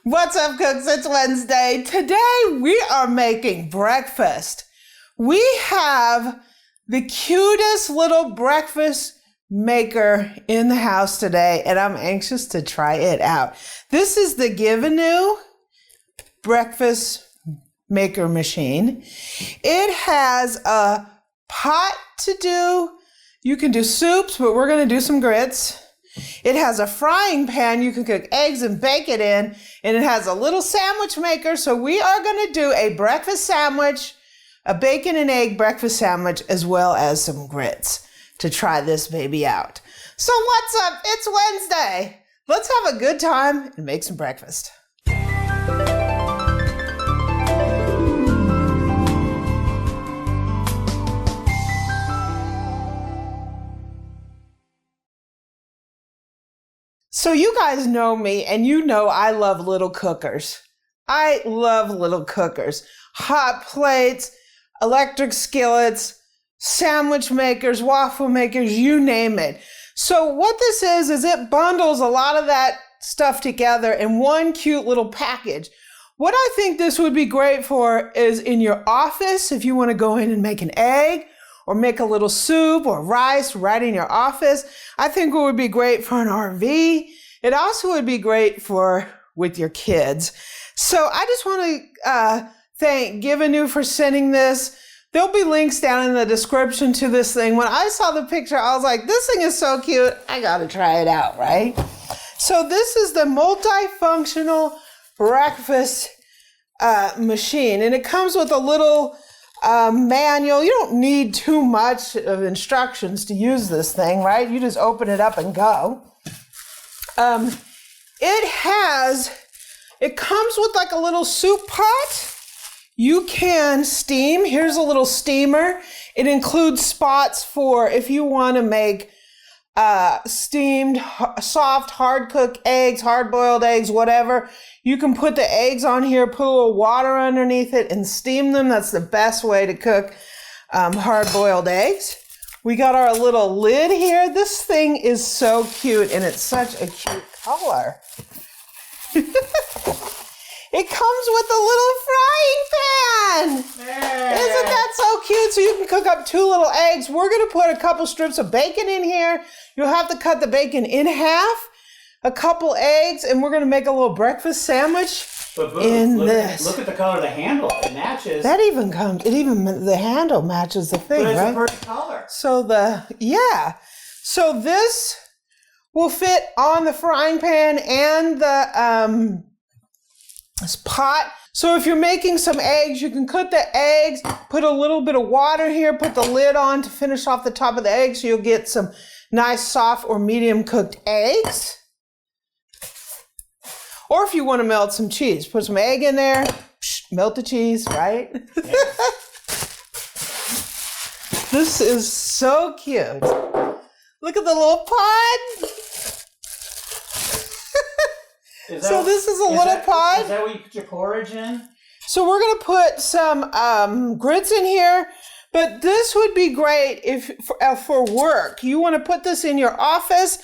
What's up, cooks? It's Wednesday. Today we are making breakfast. We have the cutest little breakfast maker in the house today, and I'm anxious to try it out. This is the Giveneu breakfast maker machine. It has a pot to do. You can do soups, but we're going to do some grits. It has a frying pan you can cook eggs and bacon in, and it has a little sandwich maker. So we are going to do a breakfast sandwich, a bacon and egg breakfast sandwich, as well as some grits to try this baby out. So what's up? It's Wednesday. Let's have a good time and make some breakfast. So you guys know me, and you know I love little cookers. I love little cookers. Hot plates, electric skillets, sandwich makers, waffle makers, you name it. So what this is it bundles a lot of that stuff together in one cute little package. What I think this would be great for is in your office, if you want to go in and make an egg, or make a little soup or rice right in your office. I think it would be great for an RV. It also would be great for with your kids. So I just want to thank Giveneu for sending this. There'll be links down in the description to this thing. When I saw the picture, I was like, this thing is so cute. I got to try it out, right? So this is the multifunctional breakfast machine, and it comes with a little manual. You don't need too much of instructions to use this thing, right? You just open it up and go. It comes with like a little soup pot. You can steam. Here's a little steamer. It includes spots for if you want to make steamed, soft, hard-cooked eggs, hard-boiled eggs, whatever. You can put the eggs on here, put a little water underneath it, and steam them. That's the best way to cook hard-boiled eggs. We got our little lid here. This thing is so cute, and it's such a cute color. It comes with a little frying pan. Yeah. Isn't that so cute? So you can cook up 2 little eggs. We're going to put a couple strips of bacon in here. You'll have to cut the bacon in half, a couple eggs, and we're going to make a little breakfast sandwich in this. Look at the color of the handle. It matches. That even comes, the handle matches the thing, but it's right? a perfect color. So So this will fit on the frying pan and the this pot. So if you're making some eggs, you can cook the eggs, put a little bit of water here, put the lid on to finish off the top of the egg so you'll get some nice soft or medium cooked eggs. Or if you want to melt some cheese, put some egg in there, melt the cheese, right? Yeah. This is so cute. Look at the little pot. So this is a little pot. Is that what you put your porridge in? So we're going to put some grits in here, but this would be great if for work. You want to put this in your office.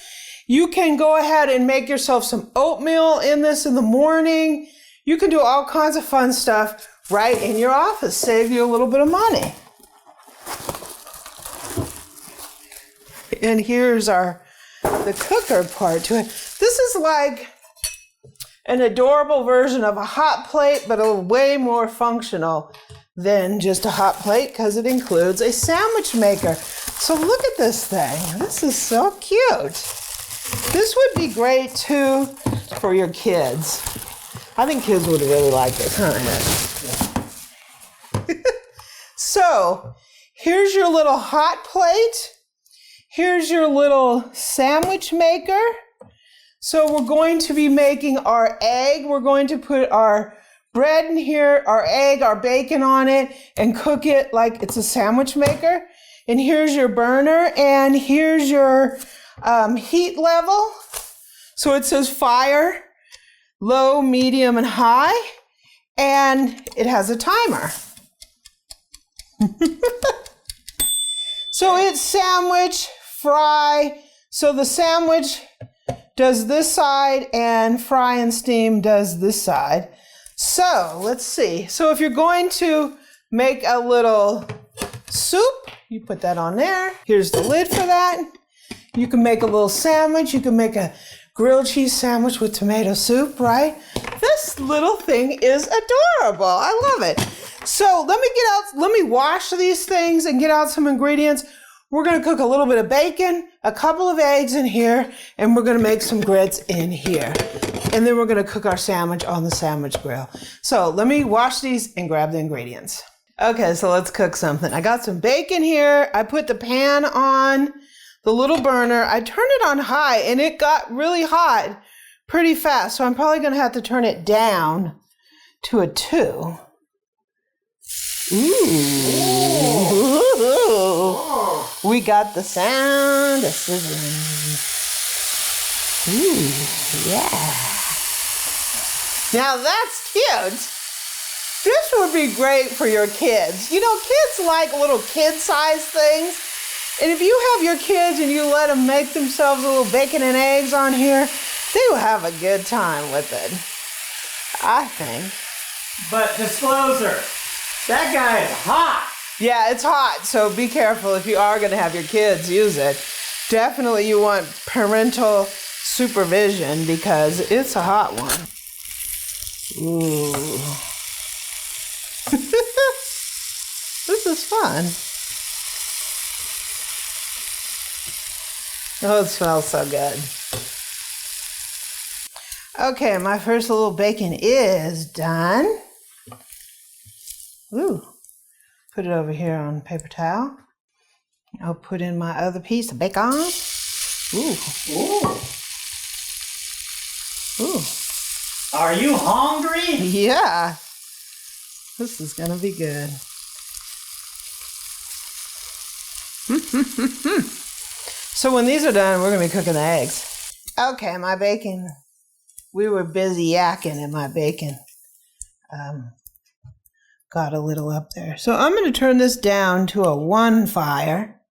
You can go ahead and make yourself some oatmeal in this in the morning. You can do all kinds of fun stuff right in your office. Save you a little bit of money. And here's the cooker part to it. This is like an adorable version of a hot plate, but way more functional than just a hot plate because it includes a sandwich maker. So look at this thing. This is so cute. This would be great too for your kids. I think kids would really like this, huh? So here's your little hot plate. Here's your little sandwich maker. So we're going to be making our egg. We're going to put our bread in here, our egg, our bacon on it, and cook it like it's a sandwich maker. And here's your burner, and here's your heat level. So it says fire, low, medium, and high, and it has a timer. So it's sandwich, fry. So the sandwich does this side and Fry and Steam does this side. So let's see. So if you're going to make a little soup, you put that on there. Here's the lid for that. You can make a little sandwich. You can make a grilled cheese sandwich with tomato soup, right? This little thing is adorable. I love it. So let me wash these things and get out some ingredients. We're gonna cook a little bit of bacon, a couple of eggs in here, and we're gonna make some grits in here. And then we're gonna cook our sandwich on the sandwich grill. So let me wash these and grab the ingredients. Okay, so let's cook something. I got some bacon here. I put the pan on the little burner. I turned it on high and it got really hot pretty fast. So I'm probably gonna have to turn it down to a 2. Ooh. We got the sound of sizzling. Ooh, yeah. Now that's cute. This would be great for your kids. You know, kids like little kid-sized things. And if you have your kids and you let them make themselves a little bacon and eggs on here, they will have a good time with it, I think. But disclosure, that guy is hot. Yeah, it's hot, so be careful if you are going to have your kids use it. Definitely you want parental supervision because it's a hot one. Ooh. This is fun. Oh, it smells so good. Okay, my first little bacon is done. Ooh. Put it over here on paper towel. I'll put in my other piece of bacon. Ooh. Ooh. Ooh. Are you hungry? Yeah. This is gonna be good. So when these are done, we're gonna be cooking the eggs. Okay, my bacon. We were busy yakking and my bacon got a little up there. So I'm gonna turn this down to a 1 fire.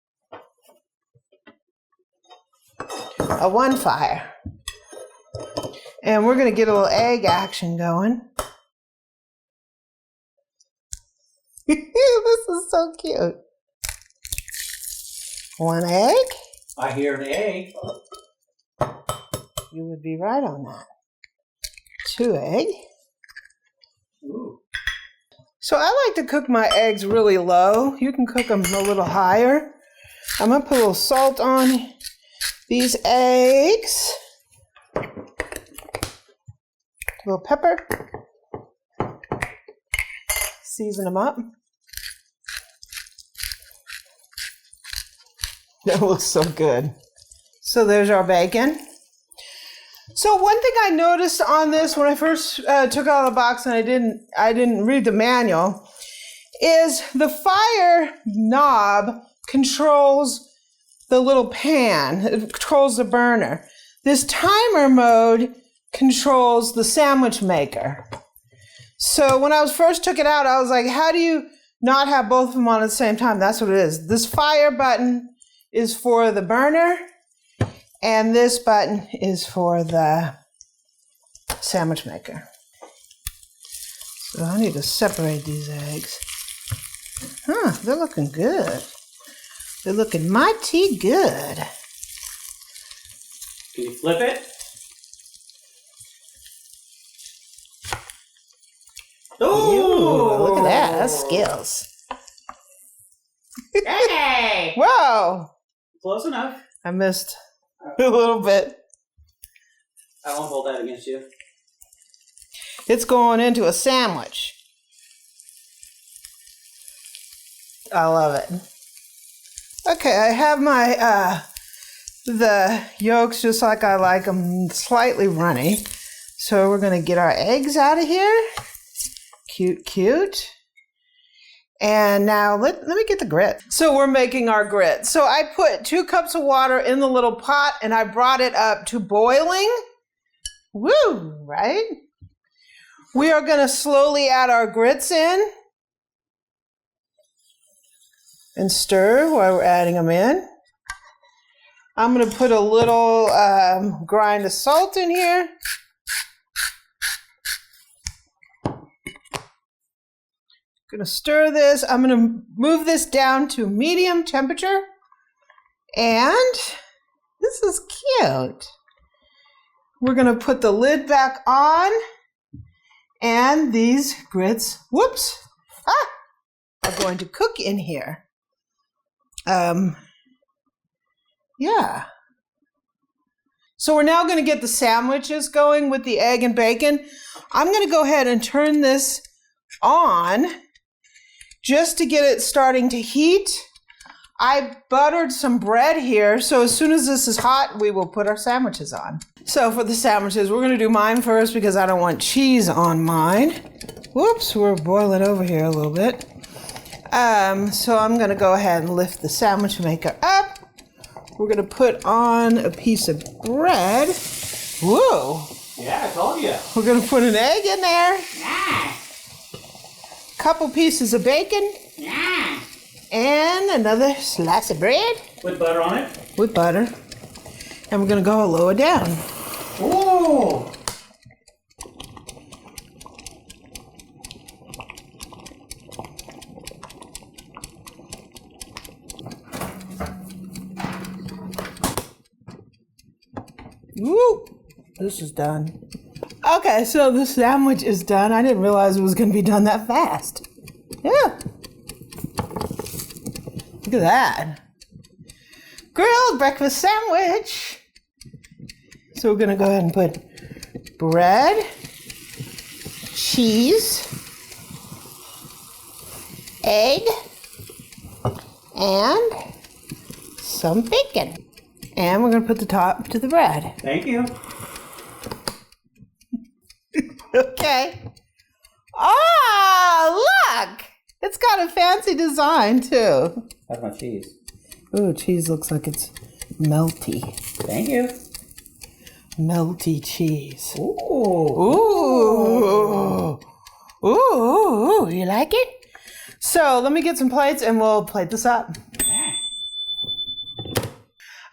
A 1 fire. And we're gonna get a little egg action going. This is so cute. 1 egg. I hear an egg. You would be right on that. 2 egg. Ooh. So I like to cook my eggs really low. You can cook them a little higher. I'm gonna put a little salt on these eggs. A little pepper. Season them up. That looks so good. So there's our bacon. So one thing I noticed on this when I first took it out of the box and I didn't read the manual is the fire knob controls the little pan. It controls the burner. This timer mode controls the sandwich maker. So when I first took it out, I was like, how do you not have both of them on at the same time? That's what it is. This fire button is for the burner, and this button is for the sandwich maker. So I need to separate these eggs. Huh, they're looking good. They're looking mighty good. Can you flip it? Ooh, look at that. That's skills. Hey! Whoa! Close enough. I missed a little bit. I won't hold that against you. It's going into a sandwich. I love it. Okay, I have my the yolks just like I like them, slightly runny. So we're gonna get our eggs out of here. Cute, cute. And now let me get the grit. So we're making our grit. So I put 2 cups of water in the little pot and I brought it up to boiling. Woo, right? We are gonna slowly add our grits in and stir while we're adding them in. I'm going to put a little grind of salt in here. Going to stir this. I'm going to move this down to medium temperature. And this is cute. We're going to put the lid back on. And these grits, whoops, are going to cook in here. Yeah. So we're now going to get the sandwiches going with the egg and bacon. I'm going to go ahead and turn this on just to get it starting to heat. I buttered some bread here, so as soon as this is hot, we will put our sandwiches on. So for the sandwiches, we're going to do mine first because I don't want cheese on mine. Whoops, we're boiling over here a little bit. So I'm going to go ahead and lift the sandwich maker up. We're going to put on a piece of bread. Whoa. Yeah, I told you. We're going to put an egg in there. Yeah. Couple pieces of bacon. Yeah. And another slice of bread. With butter on it? With butter. And we're going to go lower down. Ooh. Woo! This is done. Okay, so the sandwich is done. I didn't realize it was going to be done that fast. Yeah. Look at that. Grilled breakfast sandwich. So we're going to go ahead and put bread, cheese, egg, and some bacon. And we're going to put the top to the bread. Thank you. Okay. Oh, look! It's got a fancy design, too. That's my cheese. Ooh, cheese looks like it's melty. Thank you. Melty cheese. Ooh. Ooh. Ooh, you like it? So let me get some plates and we'll plate this up.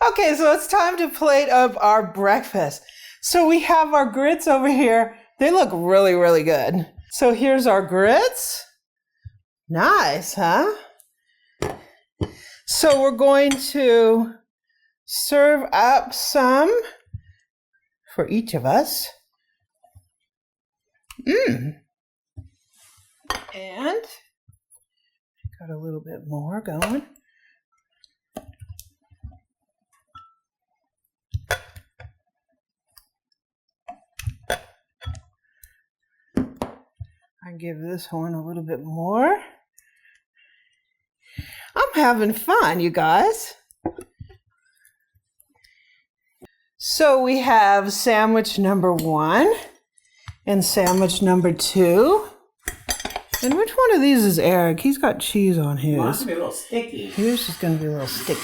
Okay, so it's time to plate up our breakfast. So we have our grits over here. They look really, really good. So here's our grits. Nice, huh? So we're going to serve up some for each of us. And got a little bit more going. I give this one a little bit more. I'm having fun, you guys. So we have sandwich number 1 and sandwich number 2. And which one of these is Eric? He's got cheese on his. Mine's gonna be a little sticky. His is going to be a little sticky.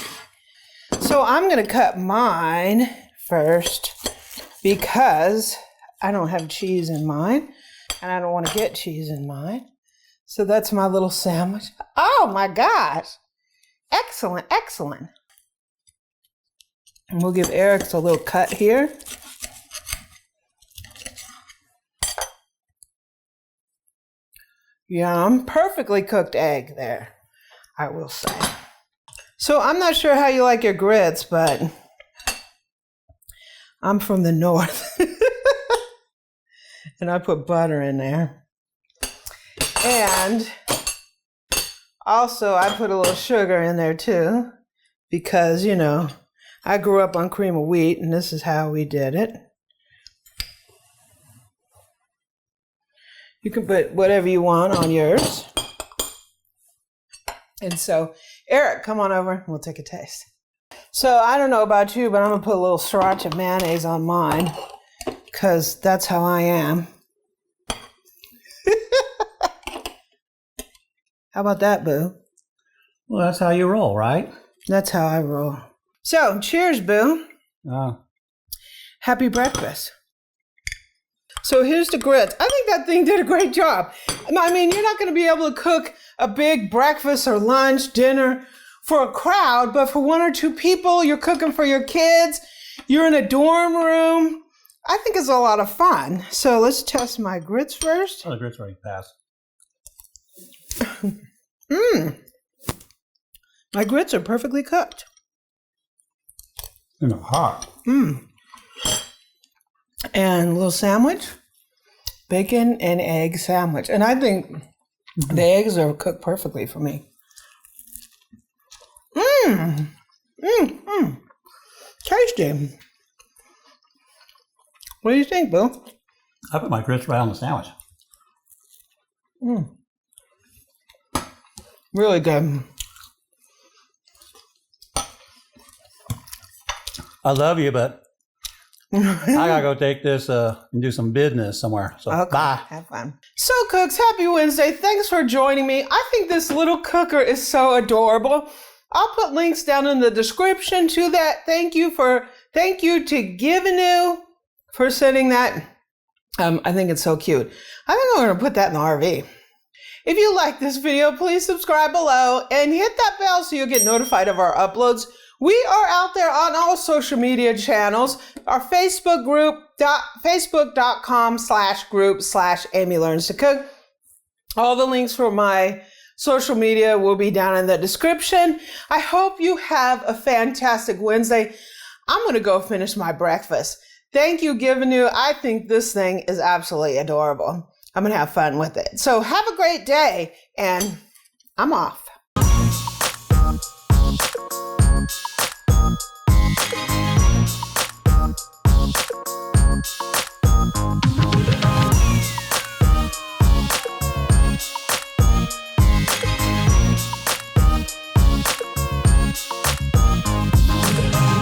So I'm going to cut mine first because I don't have cheese in mine. And I don't want to get cheese in mine. So that's my little sandwich. Oh my gosh. Excellent, excellent. And we'll give Eric a little cut here. Yum. Perfectly cooked egg there, I will say. So I'm not sure how you like your grits, but I'm from the north. And I put butter in there. And also I put a little sugar in there too, because, you know, I grew up on cream of wheat and this is how we did it. You can put whatever you want on yours. And so, Eric, come on over and we'll take a taste. So I don't know about you, but I'm gonna put a little sriracha mayonnaise on mine, because that's how I am. How about that, Boo? Well, that's how you roll, right? That's how I roll. So, cheers, Boo. Oh. Happy breakfast. So here's the grits. I think that thing did a great job. I mean, you're not going to be able to cook a big breakfast or lunch, dinner for a crowd, but for 1 or 2 people, you're cooking for your kids, you're in a dorm room. I think it's a lot of fun. So let's test my grits first. Oh, the grits already passed. My grits are perfectly cooked. They're not hot. And a little sandwich, bacon and egg sandwich. And I think the eggs are cooked perfectly for me. Tasty. What do you think, Bill? I put my grits right on the sandwich. Really good. I love you, but I gotta go take this and do some business somewhere. So Okay, bye. have fun. So, cooks, happy Wednesday. Thanks for joining me. I think this little cooker is so adorable. I'll put links down in the description to that. Thank you to Giveneu for sending that. I think it's so cute. I think I'm going to put that in the RV. If you like this video, please subscribe below and hit that bell so you'll get notified of our uploads. We are out there on all social media channels. Our Facebook group, facebook.com/group/Amy Learns to Cook. All the links for my social media will be down in the description. I hope you have a fantastic Wednesday. I'm going to go finish my breakfast. Thank you, Giveneu. I think this thing is absolutely adorable. I'm going to have fun with it. So have a great day, and I'm off.